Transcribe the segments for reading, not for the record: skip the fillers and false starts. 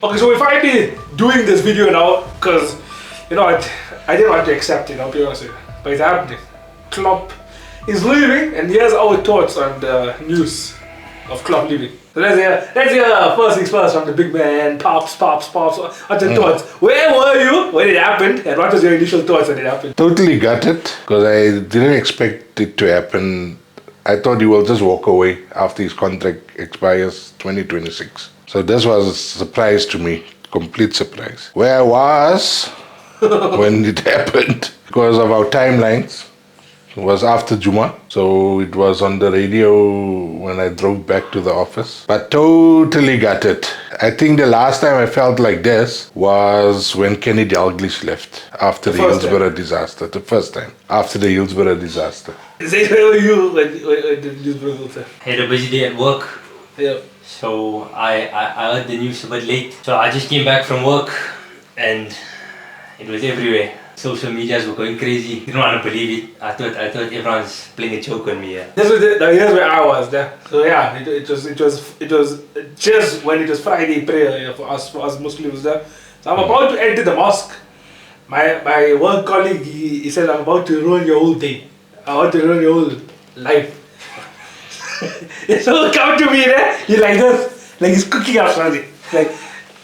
Okay, so we're finally doing this video now because, you know, I didn't want to accept it, I'll be honest with you. But it's happening. Klopp is leaving, and here's our thoughts on the news of Klopp leaving. So let's hear first things first from the big man, Pops. What's your thoughts? Where were you when it happened, and what was your initial thoughts when it happened? Totally gutted, because I didn't expect it to happen. I thought he will just walk away after his contract expires 2026. So this was a surprise to me, complete surprise. Where I was when it happened, because of our timelines, it was after Juma, so it was on the radio when I drove back to the office. But totally gutted. I think the last time I felt like this was when Kenny Dalglish left after the Hillsborough disaster. The first time, after the Hillsborough disaster. Where were you when the Hillsborough disaster? I had a busy day at work. Yeah. So I heard the news a bit late. So I just came back from work and it was everywhere. Social medias were going crazy. Didn't want to believe it. I thought everyone's playing a joke on me. Yeah. Here's where I was there. So yeah, it was just when it was Friday prayer for us Muslims there. So I'm about to enter the mosque. My work colleague he said, I'm about to ruin your whole day. I want to ruin your whole life. So come to me there. He's like this, like he's cooking up something. Like,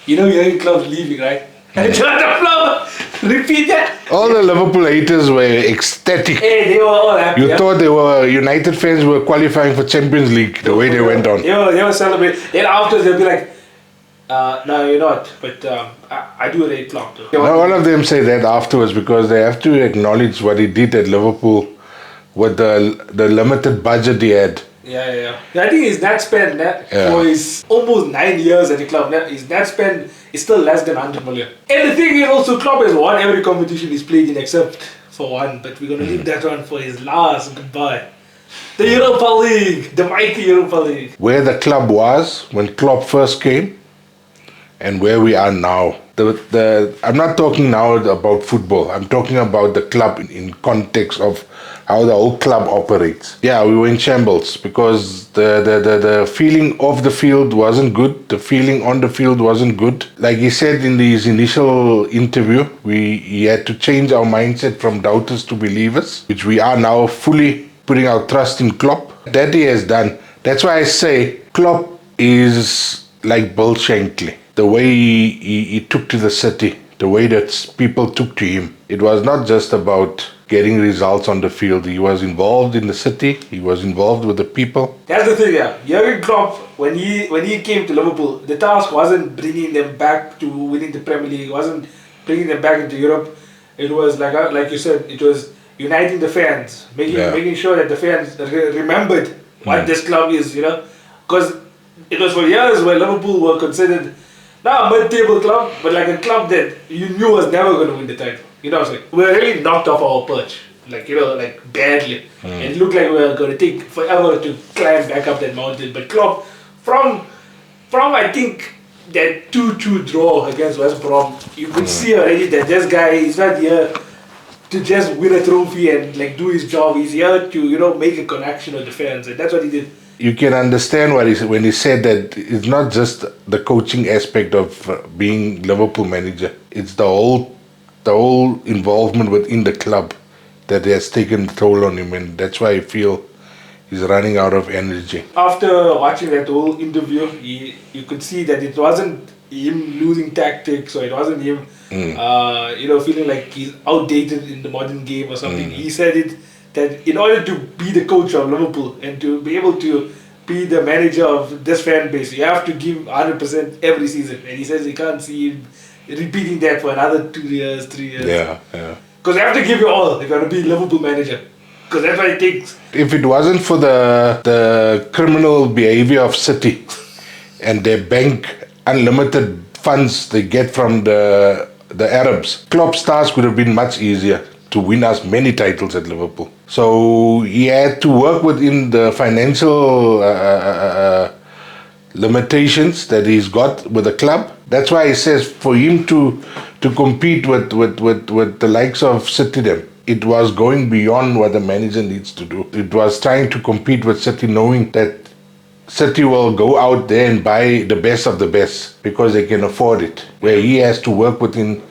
you know, Jurgen Klopp leaving, right? And turn the floor. Repeat that. All the Liverpool haters were ecstatic. Hey, they were all happy. You thought they were United fans were qualifying for Champions League the way they went on. They were celebrating. Then after they'll be like, no, you're not. But I do rate Klopp though. Now, all of them say that afterwards because they have to acknowledge what he did at Liverpool with the limited budget he had. Yeah. I think his net spend for his almost 9 years at the club, his net spend is still less than 100 million. And the thing is also, Klopp has won every competition he's played in except for one, but we're going to leave that one for his last goodbye. The Europa League, the mighty Europa League. Where the club was when Klopp first came and where we are now. I'm not talking now about football. I'm talking about the club in context of how the whole club operates. Yeah, we were in shambles because the feeling off the field wasn't good. The feeling on the field wasn't good. Like he said in his initial interview, he had to change our mindset from doubters to believers, which we are now fully putting our trust in Klopp. That he has done. That's why I say Klopp is like Bill Shankly. The way he took to the city, the way that people took to him. It was not just about getting results on the field. He was involved in the city. He was involved with the people. That's the thing, yeah. Jurgen Klopp, when he came to Liverpool, the task wasn't bringing them back to winning the Premier League. It wasn't bringing them back into Europe. It was like you said, it was uniting the fans, making sure that the fans remembered what this club is, you know, because it was for years where Liverpool were considered not a mid-table club, but like a club that you knew was never going to win the title. You know what I'm saying? We were really knocked off our perch, like, you know, like badly. And it looked like we were going to take forever to climb back up that mountain. But Klopp, from I think that 2-2 draw against West Brom, you could see already that this guy is not here to just win a trophy and like do his job. He's here to, you know, make a connection with the fans, and that's what he did. You can understand when he said that it's not just the coaching aspect of being Liverpool manager. It's the whole involvement within the club that has taken the toll on him, and that's why I feel he's running out of energy. After watching that whole interview, you could see that it wasn't him losing tactics, or it wasn't him, you know, feeling like he's outdated in the modern game or something. He said it that in order to be the coach of Liverpool and to be able to be the manager of this fan base, you have to give 100% every season. And he says he can't see him repeating that for another 2 years, 3 years. Yeah. Because you have to give your all if you want to be Liverpool manager. Because that's what it takes. If it wasn't for the criminal behavior of City and their bank unlimited funds they get from the Arabs, Klopp's task would have been much easier to win us many titles at Liverpool. So he had to work within the financial limitations that he's got with the club. That's why he says for him to compete with the likes of City, it was going beyond what the manager needs to do. It was trying to compete with City, knowing that City will go out there and buy the best of the best because they can afford it. Where he has to work within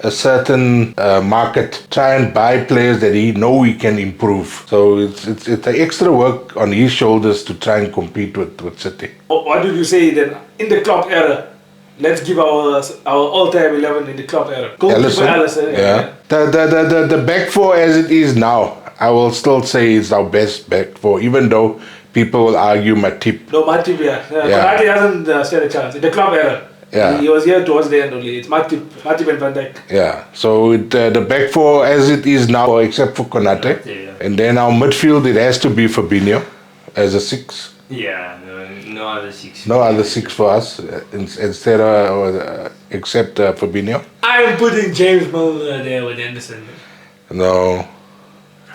a certain market, try and buy players that he know he can improve. So it's the extra work on his shoulders to try and compete with City. What did you say then in the Klopp era? Let's give our all-time 11 in the Klopp era. Goalkeeper Alisson. Yeah. The back four as it is now, I will still say it's our best back four, even though people will argue Matip. No, Matip, yeah. Konate hasn't stood a chance. In the Klopp era. Yeah. He was here towards the end only. It's Matip and Van Dijk. Yeah. So the back four as it is now, except for Konate. Yeah. And then our midfield, it has to be Fabinho as a 6. Yeah, no other 6. No other 6 for us instead of except Fabinho. I'm putting James Milner there with Henderson. No.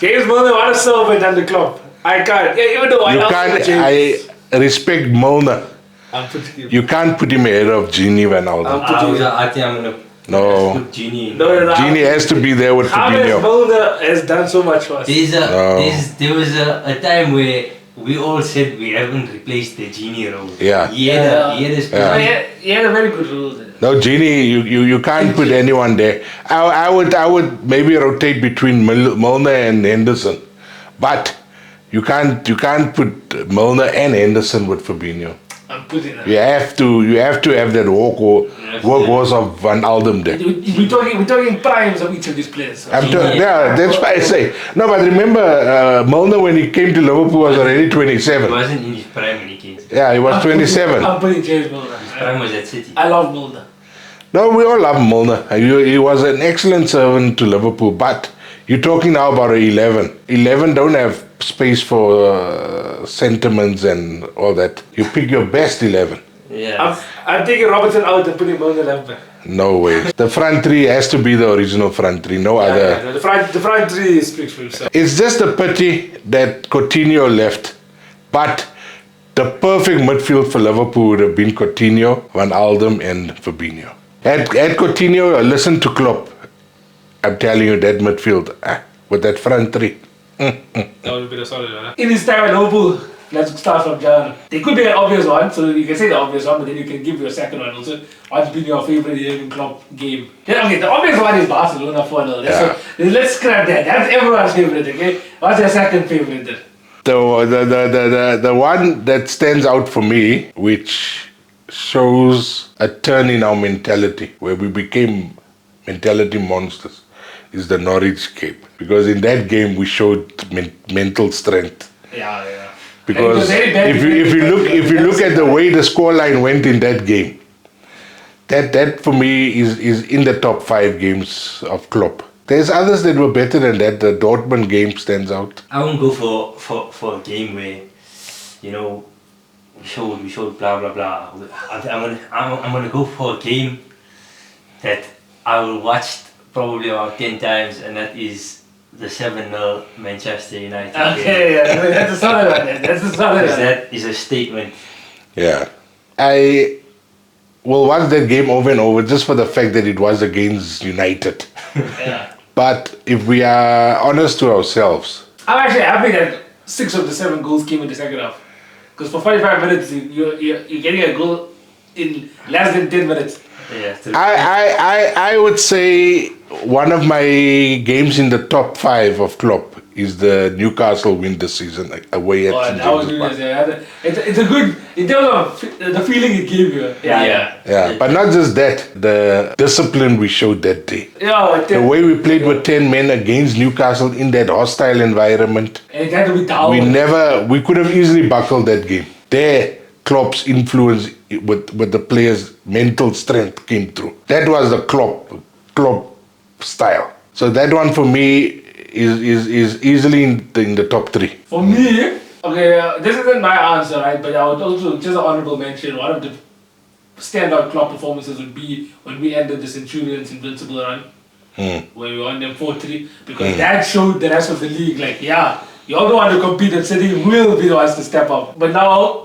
James Milner, what a servant under Klopp. I can't. Yeah, even though I love James. I respect Milner. I'm putting him. You can't put him ahead of Gini Wijnaldum. I think I'm gonna put Genie in. No. Gini has to be there with James Fabinho. Milner has done so much for us. There was a time where we all said we haven't replaced the Genie role. Yeah. He had his He had a very good role there. No, Gini, you can't put anyone there. I would maybe rotate between Milner and Henderson, but you can't put Milner and Henderson with Fabinho. I'm putting that. You have to have that workhorse of Van Aldum there. We're talking primes of each of these players. Yeah, that's why I say. No, but remember, Milner when he came to Liverpool was already 27. He wasn't in his prime when he came. Yeah, he was 27. I'm putting James Milner. His prime was at City. I love Milner. No, we all love Milner. He was an excellent servant to Liverpool, but you're talking now about an 11. 11 don't have space for sentiments and all that. You pick your best 11. Yeah. I'm taking Robertson out and putting Milner left back. No way. The front three has to be the original front three. No other. Yeah, the front three speaks for itself. It's just a pity that Coutinho left, but the perfect midfield for Liverpool would have been Coutinho, Van Aldum, and Fabinho. Had Coutinho listened to Klopp, I'm telling you that midfield with that front three. That would have been a solid one. In his time at Liverpool, let's start from John. There could be an obvious one, so you can say the obvious one, but then you can give your second one also. What's been your favorite Jurgen Klopp game? Yeah, okay, the obvious one is Barcelona 4-0. Yeah. So let's scrap that. That's everyone's favorite, okay? What's your second favorite then? The one that stands out for me, which shows a turn in our mentality, where we became mentality monsters, is the Norwich game. Because in that game we showed mental strength. Yeah. Because if you look at the way the scoreline went in that game, that for me is in the top 5 games of Klopp. There's others that were better than that. The Dortmund game stands out. I won't go for a game where, we showed blah blah blah. I'm gonna go for a game that I will watch probably about 10 times, and that is the 7-0 Manchester United game. Okay, yeah, that's a solid one. That's a solid one. That is a statement. Yeah. I will watch that game over and over just for the fact that it was against United. Yeah. But if we are honest to ourselves, I'm actually happy that 6 of the 7 goals came in the second half. Because for 45 minutes, you're getting a goal in less than 10 minutes. Yeah, I would say one of my games in the top 5 of Klopp is the Newcastle win this season away at St. James's Park. It's a good, in terms of the feeling it gave you. Yeah, but not just that, the discipline we showed that day. Yeah, the way we played with 10 men against Newcastle in that hostile environment. And it had to be down. We could have easily buckled that game. There, Klopp's influence with the players' mental strength came through. That was the Klopp style. So that one for me is easily in the top 3. For me, okay, this isn't my answer, right? But I would also, just an honorable mention, one of the standout Klopp performances would be when we ended the Centurions invincible run, where we won them 4-3, because that showed the rest of the league, like, yeah, you all don't want to compete, and City will be the ones to step up. But now,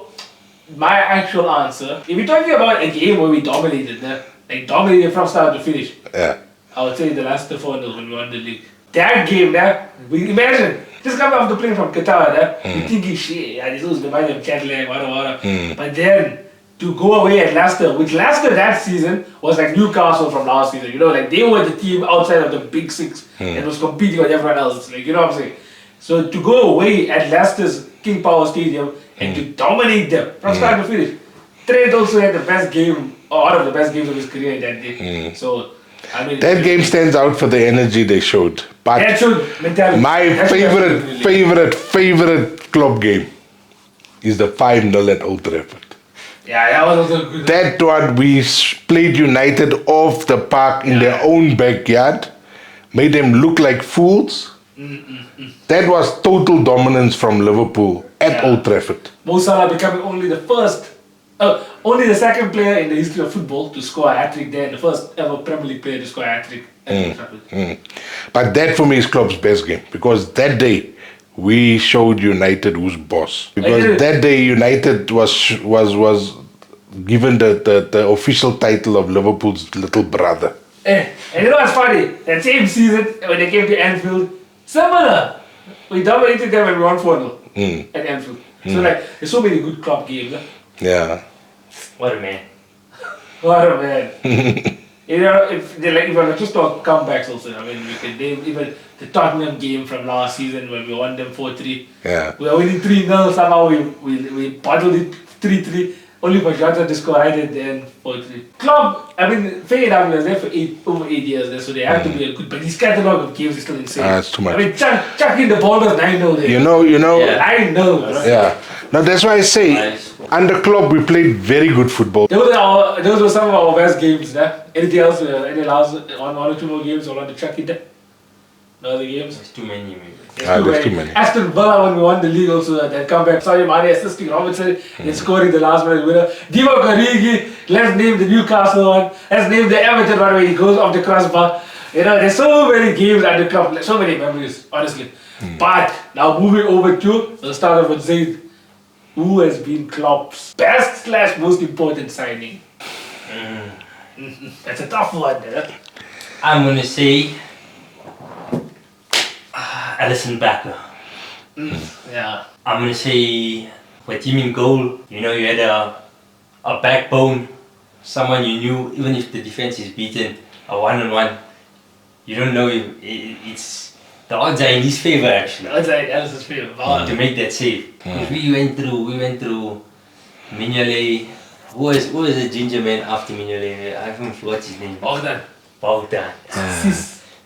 my actual answer, if you're talking about a game where we dominated, like dominated from start to finish, yeah, I would say the last 4-0 when we won the league. that game, imagine, just come after playing from Qatar, you thinking, shit, yeah, this was the mind of Cadillac, whatever. But then, to go away at Leicester, which Leicester that season was like Newcastle from last season, like they were the team outside of the big six that was competing with everyone else, like, you know what I'm saying? So to go away at Leicester's King Power Stadium and to dominate them from start to finish. Trent also had the best game, or one of the best games of his career that day. So, I mean, that game stands out for the energy they showed. But that showed mentality. my favorite club game is the 5-0 at Old Trafford. Yeah, that was also good. That one, we played United off the park in their own backyard, made them look like fools. That was total dominance from Liverpool at Old Trafford. Mo Salah becoming only the second player in the history of football to score a hat-trick there, and the first ever Premier League player to score a hat-trick at Old Trafford. But that for me is Klopp's best game, because that day we showed United who's boss. Because that day United was given the official title of Liverpool's little brother. And you know what's funny? That same season when they came to Anfield, similar. We dominated them and we won 4-0 at Anfield. So like, there's so many good Klopp games. Yeah. What a man. What a man. If I just talk comebacks also, I mean, we can name even the Tottenham game from last season when we won them 4-3. Yeah. We were winning 3-0, somehow we bottled it 3-3. Only for Jota to score right at the end 4-3. Klopp, I mean, fair enough, he was there for over 8 years there, so they have to be a good, but his catalogue of games is still insane. It's too much. I mean, chucking the ball was 9-0 there. You know. Yeah. I know, bro. Yeah. Now that's why I say, under Klopp we played very good football. Those were some of our best games. Anything else? Any last one or two more games? I want to chuck it there. No other games? There's too many, maybe. There's too many. Aston Villa when we won the league also, that comeback. Sadio Mane assisting Robinson and scoring the last minute winner. Divock Origi, let's name the Newcastle one. Let's name the Everton one where he goes off the crossbar. There's so many games at the club, so many memories, honestly. But now moving over to the start of with Zaid. Who has been Klopp's best / most important signing? That's a tough one. I'm going to say Alisson Becker. Yeah. I'm going to say for team in goal, you had a backbone, someone you knew, even if the defense is beaten, a one-on-one, you don't know if it's... The odds are in his favour actually. The odds are in Alisson's favour. To make that save. We went through Mignolet. Who was the ginger man after Mignolet? I haven't forgot his name. Bogdan.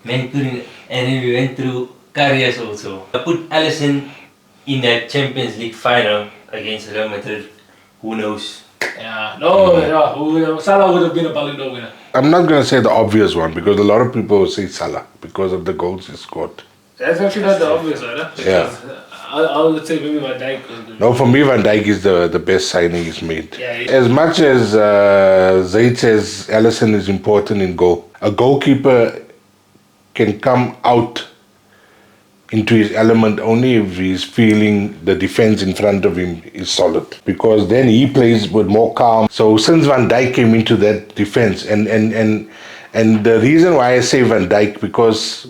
Man couldn't, and then we went through Karius also. I put Alisson in that Champions League final against Real Madrid. Who knows? Yeah, no, Salah would have been a Ballon d'Or winner. I'm not going to say the obvious one, because a lot of people will say Salah because of the goals he scored. That's actually not the obvious one, Yeah. I would say maybe Van Dijk. No, for me Van Dijk is the best signing he's made. Yeah, As much as Zaid says Alisson is important in goal, a goalkeeper can come out into his element only if he's feeling the defense in front of him is solid, because then he plays with more calm. So since Van Dijk came into that defense, and the reason why I say Van Dijk, because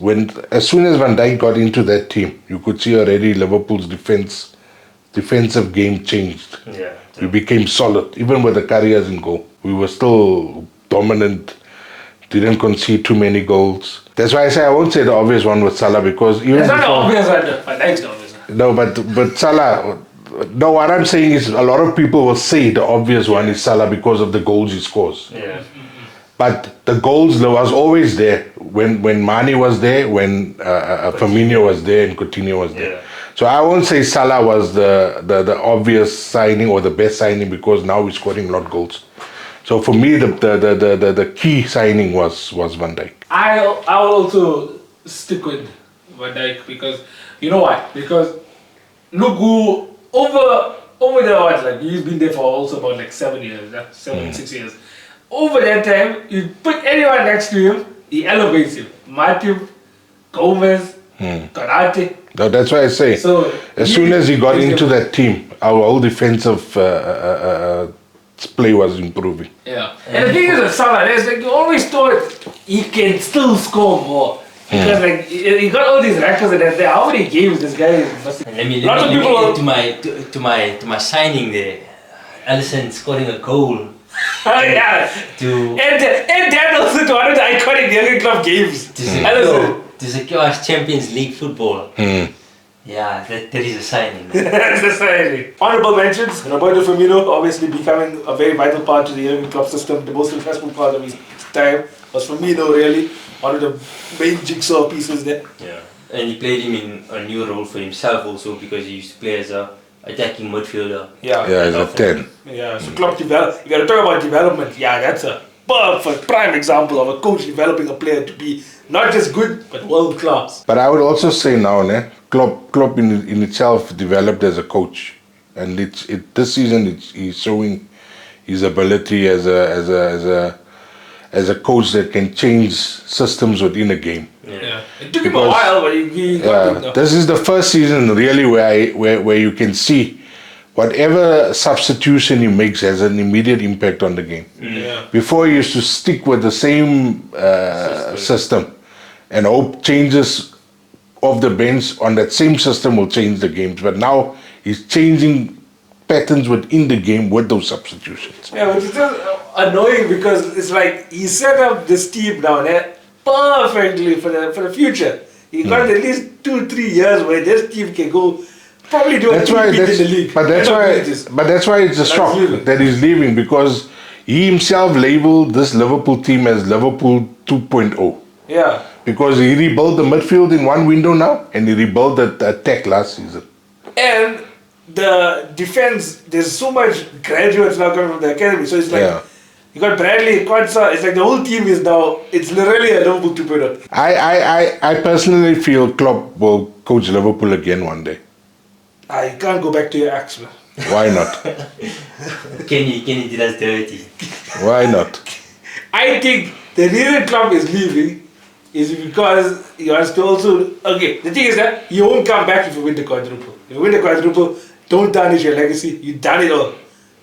as soon as Van Dijk got into that team, you could see already Liverpool's defensive game changed. Yeah. We became solid, even with the carriers in goal. We were still dominant. Didn't concede too many goals. That's why I say I won't say the obvious one with Salah, because even it's not the obvious one. Van Dijk's the obvious one. No, but Salah. No, what I'm saying is a lot of people will say the obvious one is Salah because of the goals he scores. Yeah. But the goals was always there when Mane was there, when Firmino was there, and Coutinho was there. Yeah. So I won't say Salah was the obvious signing or the best signing, because now he's scoring a lot of goals. So for me, the key signing was Van Dijk. I will also stick with Van Dijk, because you know why? Because look who over the odds, like he's been there for also about like 7 years, 6 years. Over that time, you put anyone next to him, he elevates him. Matip, Gomez, Konate. No, that's why I say, So as soon as he got into that team, our whole defensive play was improving. Yeah. And the thing is with Salah, there's like you always thought he can still score more. Because like he got all these records and everything. How many games this guy must have? And let me Lots of let me people add to my signing there. Alisson scoring a goal. yeah. And that also to one of the iconic Jurgen Klopp games. To secure us Champions League football. Yeah, that is a signing. That's a signing. Honorable mentions: Roberto Firmino, obviously becoming a very vital part to the Jurgen Klopp system. The most successful part of his time was Firmino, really. One of the main jigsaw pieces there. Yeah, and he played him in a new role for himself also because he used to play as a attacking midfielder. Yeah, as a 10. Yeah, so Klopp develop. You got to talk about development. Yeah, that's a perfect prime example of a coach developing a player to be not just good but world class. But I would also say now, Klopp in itself developed as a coach, and this season he's showing his ability as a coach that can change systems within a game. Yeah. It took him a while, but he got it. This is the first season really where you can see whatever substitution he makes has an immediate impact on the game. Yeah. Before he used to stick with the same system and hope changes of the bench on that same system will change the games. But now he's changing patterns within the game with those substitutions. Yeah, which is just annoying because it's like he set up this team down there perfectly for the future. He got at least 2-3 years where this team can go probably do That's a why in the league. but that's why it's a shock that he's leaving, because he himself labeled this Liverpool team as Liverpool 2.0. Yeah. Because he rebuilt the midfield in one window now, and he rebuilt the attack last season. And the defense, there's so much graduates now coming from the academy, so it's like you got Bradley, Kwanzaa, it's like the whole team is now, it's literally a Liverpool 2.0. I personally feel Klopp will coach Liverpool again one day. You can't go back to your axe, man. Why not? Kenny did us dirty. Why not? I think the reason Klopp is leaving is because he wants to also... Okay, the thing is that you won't come back if you win the quadruple. If you win the quadruple, don't tarnish your legacy. You've done it all.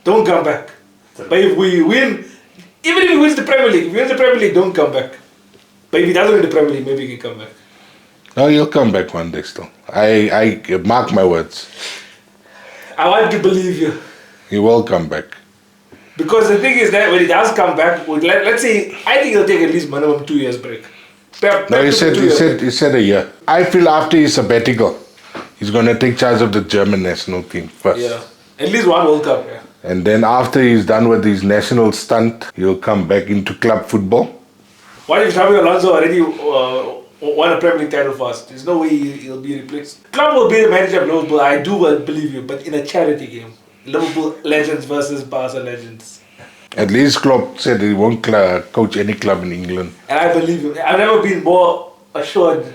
Don't come back. But if we win... Even if he wins the Premier League, if he wins the Premier League, don't come back. But if he doesn't win the Premier League, maybe he can come back. No, he'll come back one day still. I mark my words. I want to believe you. He will come back. Because the thing is that when he does come back, let's say, I think he'll take at least minimum 2 years break. No, he said a year. I feel after his sabbatical, he's going to take charge of the German national team first. Yeah, at least one World Cup, yeah. And then after he's done with his national stunt, he'll come back into club football. What if Xabi Alonso already won a Premier League title first? There's no way he'll be replaced. Klopp will be the manager of Liverpool, I do believe you, but in a charity game. Liverpool legends versus Barca legends. At least Klopp said he won't coach any club in England. And I believe him. I've never been more assured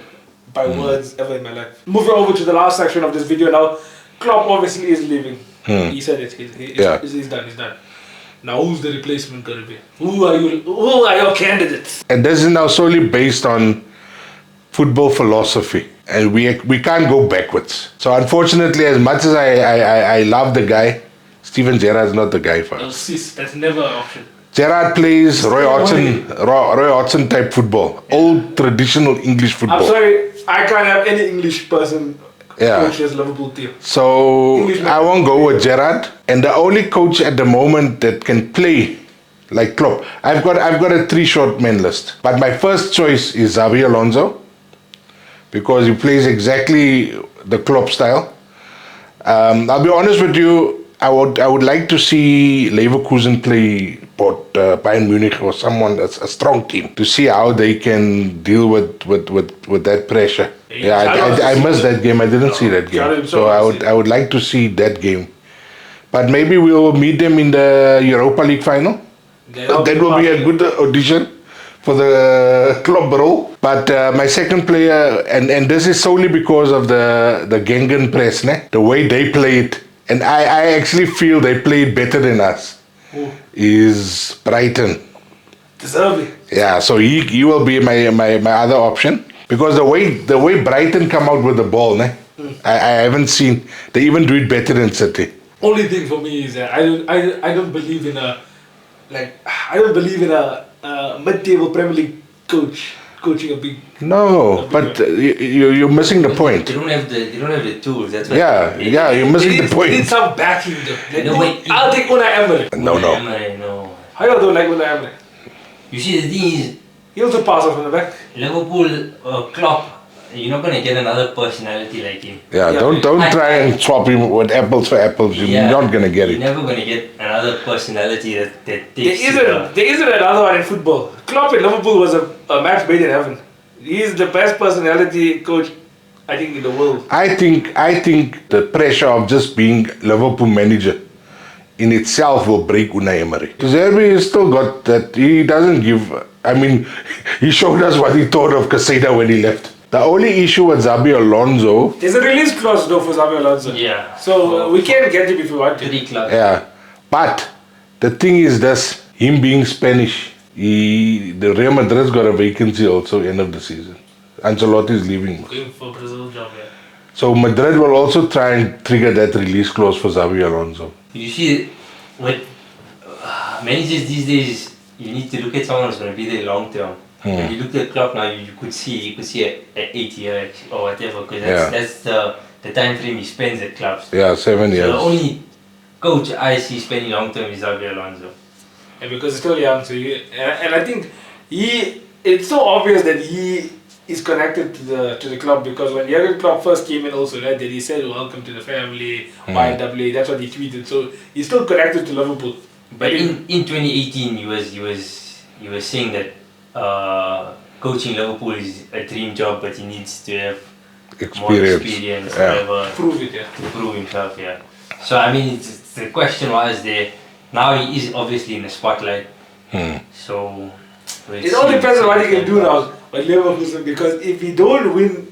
by words ever in my life. Moving over to the last section of this video now. Klopp obviously is leaving. He said it. He's done. He's done. Now who's the replacement going to be? Who are your candidates? And this is now solely based on football philosophy. And we can't go backwards. So unfortunately, as much as I love the guy, Steven Gerrard's not the guy for us. That's never an option. Gerrard plays Roy Hodgson type football. Old traditional English football. I'm sorry, I can't have any English person coach this Liverpool team. So I won't go with Gerrard. And the only coach at the moment that can play like Klopp, I've got a 3 short man list. But my first choice is Xabi Alonso, because he plays exactly the Klopp style. I'll be honest with you, I would like to see Leverkusen play Bayern Munich or someone that's a strong team, to see how they can deal with that pressure. I missed that game. I didn't see that game, so I would like to see that game. But maybe we'll meet them in the Europa League final. That will be a good audition for the club role. But my second player, and this is solely because of the Gengen press, the way they play it, and I actually feel they played better than us, is Brighton. Deserving. Yeah, so he will be my other option, because the way Brighton come out with the ball, I haven't seen, they even do it better than City. Only thing for me is that I don't believe in a mid-table Premier League coach coaching a big. No, but you're missing the point. They don't have the tools. That's what Yeah, you're missing the They need point. some backing though. Like, No, wait. I'll take Unai Emery. No. No. How you don't like Unai Emery? You see, the thing is, He also passes from the back. Liverpool, Klopp, you're not gonna get another personality like him. Yeah, Yeah, don't try and swap him with apples for apples. You're not gonna get You're it. never gonna get another personality that takes. There isn't another one in football. Klopp in Liverpool was a match made in heaven. He's the best personality coach, I think, in the world. I think the pressure of just being Liverpool manager in itself will break Unai Emery. Because Emery has still got that. He doesn't give. I mean, he showed us what he thought of Caseta when he left. The only issue with Xabi Alonso. There's a release clause though for Xabi Alonso. Yeah. So we can get him if we want to. 3 clubs. Yeah, but the thing is this: him being Spanish, the Real Madrid's got a vacancy also end of the season. Ancelotti is leaving. Going for Brazil job, yeah. So Madrid will also try and trigger that release clause for Xabi Alonso. You see, with managers these days, you need to look at someone who's going to be there long term. When you look at Klopp now, you could see an 8 year or whatever, because that's the time frame he spends at clubs. Yeah, 7 years. So the only coach I see spending long term is Xabi Alonso. And because he's still young, so and I think it's so obvious that he is connected to the club, because when Jurgen Klopp first came in also, right, that he said welcome to the family, YWA, that's what he tweeted. So he's still connected to Liverpool. But in 2018, he was saying that coaching Liverpool is a dream job, but he needs to have more experience, whatever, Prove it, yeah. to prove himself. Yeah. So I mean, the question was there. Now he is obviously in the spotlight. So It all depends on what he can do now with Leverkusen, because if he don't win,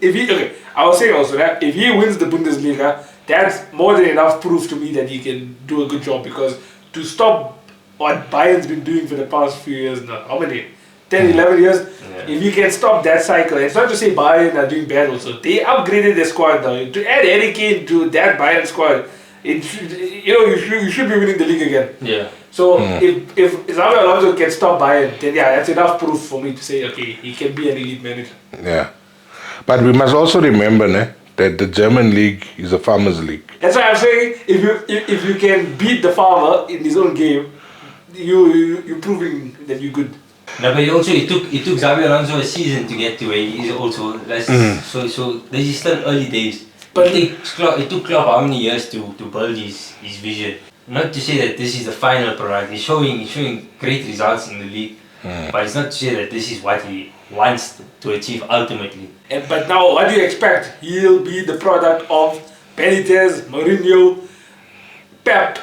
I was saying also that if he wins the Bundesliga, that's more than enough proof to me that he can do a good job, because to stop what Bayern's been doing for the past few years now, how many? 10, 11 years, if he can stop that cycle, it's not to say Bayern are doing bad also, they upgraded their squad now. To add Harry Kane to that Bayern squad, you should be winning the league again. yeah. So if Xabi Alonso can stop Bayern, then that's enough proof for me to say, okay, he can be an elite manager. Yeah. But we must also remember that the German league is a farmers' league. That's why I'm saying if you can beat the farmer in his own game, you're proving that you're good. No, but it took Xabi Alonso a season to get to where he is also. So this is still early days. But it took Klopp how many years to build his vision. Not to say that this is the final product. He's showing great results in the league, but it's not to say that this is what he wants to achieve ultimately. But now, what do you expect? He'll be the product of Benitez, Mourinho, Pep,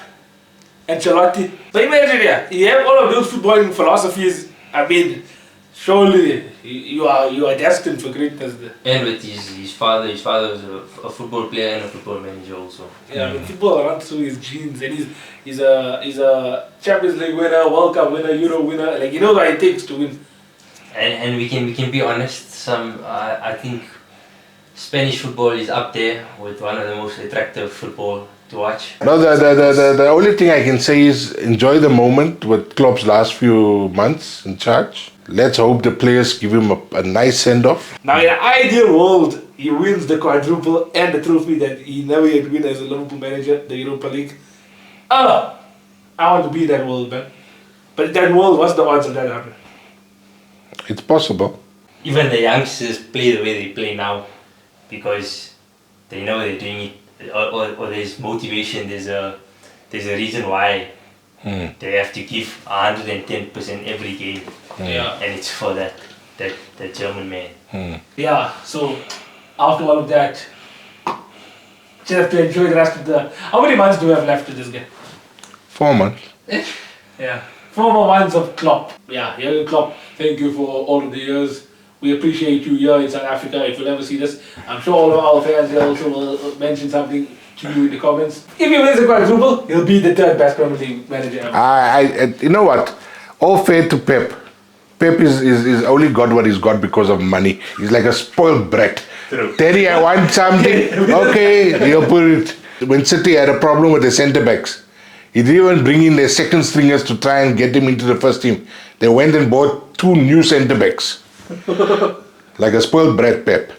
Ancelotti. But imagine, you have all of those footballing philosophies. I mean, surely you are destined for greatness there. And with his father was a football player and a football manager also. Yeah, football runs through his genes, and he's a Champions League winner, World Cup winner, Euro winner. Like, he knows what it takes to win. And we can be honest. I think Spanish football is up there with one of the most attractive football to watch. No, the only thing I can say is enjoy the moment with Klopp's last few months in charge. Let's hope the players give him a nice send-off. Now, in an ideal world, he wins the quadruple and the trophy that he never yet win as a Liverpool manager, the Europa League. I want to be in that world, man. But in that world, what's the odds of that happening? It's possible. Even the youngsters play the way they play now because they know they're doing it, or there's motivation. There's a reason why they have to give 110% every game. Yeah. And it's for that German man. Yeah, so after all of that, just have to enjoy the rest of the... How many months do we have left to this game? 4 months. Yeah. 4 more months of Klopp. Yeah, Jurgen Klopp, thank you for all of the years. We appreciate you here in South Africa. If you'll ever see this, I'm sure all of our fans here also will mention something to you in the comments. If he wins the quadruple, he'll be the third best Premier League manager ever. You know what? All fair to Pep. Pep is only got what he's got because of money. He's like a spoiled brat. True. Terry, I want something. Okay, he'll put it. When City had a problem with the centre backs, he didn't even bring in their second stringers to try and get him into the first team. They went and bought 2 new centre backs. Like a spoiled brat Pep.